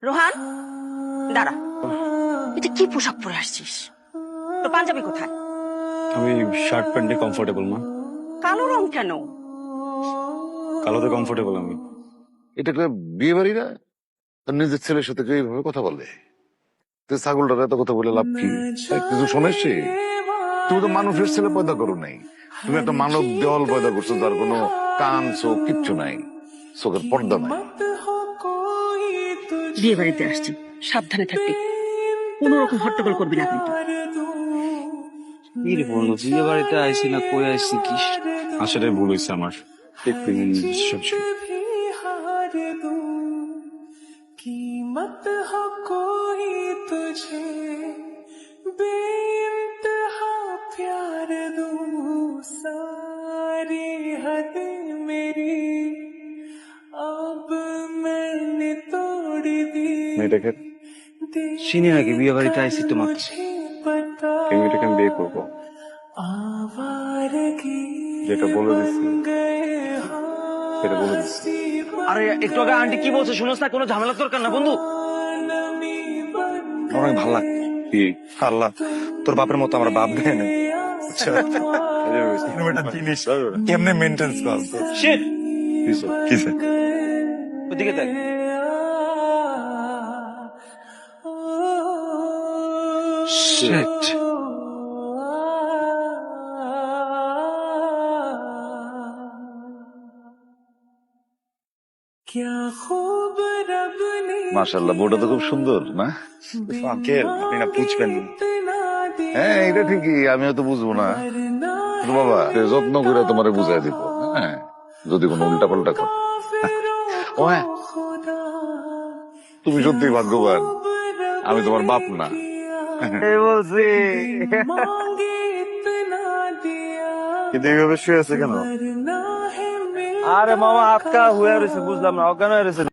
রোহান, দাঁড়া। এটা কি পোশাক পরে আসছিস? তো পাঞ্জাবি কোথায়? আমি শার্ট প্যান্টে কমফোর্টেবল মা। কালো রং কেন? কালোতে কমফোর্টেবল আমি। এটা একটা বিয়ে বাড়ি না, তার নিজের ছেলের সাথে কেউ এইভাবে কথা বলে? তুই ছাগলটার এত কথা বলে লাভ কি? কিছু শোনেছি? তুমি তো মানুষের ছেলে পয়দা করো নাই, তুমি একটা মানব দেওয়াল পয়দা করছো যার কোনো কান চোখ কিচ্ছু নাই, চোখের পর্দা নাই। বিয়ে বাড়িতে আসছি, সাবধানে থাকবি। কোন রকম হট্টগোল করবি না কিন্তু। কি রে বললো, বিয়ে বাড়িতে আইসি না কই আইসি কি? আসলে ভুল হয়েছে আমার। একটু कीमत हो कोई तुझे बेइंतहा प्यार दूं सारी हद मेरी अब मैंने तोड़ दी মেয়েটাকে চিনি নাকি? বিয়ে বাড়িতে আইসি তোমাকে। এই মেয়েটাকে আমি বিয়ে করবো, आवारगी যেটা বলে দিচ্ছি সেটা বলে দিচ্ছি। আরে একটু আগে আন্টি কি বলছে শুনোস না? কোনো ঝামেলার দরকার না বন্ধু। অনেক ভালো লাগছে। কি আল্লাহ, তোর বাপের মতো আমার বাপ দেয় না। জিনিস কেমনে মেনটেন্স করছো? শিট, কিসে ওদিকে দেখ। শিট, क्या खूब रब ने মাশাআল্লাহ, বউটা তো খুব সুন্দর না? আঙ্কেল আপনি না বুঝবেন। इतना दिया হ্যাঁ, এটা ঠিকই, আমিও তো বুঝবো না। কিন্তু বাবা, যত্ন করে তোমারে বুঝাই দিব, হ্যাঁ, যদি কোনো উল্টা পাল্টা কর। ও হ্যাঁ, তুমি সত্যি ভাগ্যবান, আমি তোমার বাপ না। বলছি मांगे इतना दिया কিন্তু এইভাবে শুয়ে আছে কেন? वरना है मेरा আরে মামা আটকা হয়ে রয়েছে, বুঝলাম না, অজ্ঞান হয়ে রয়েছে।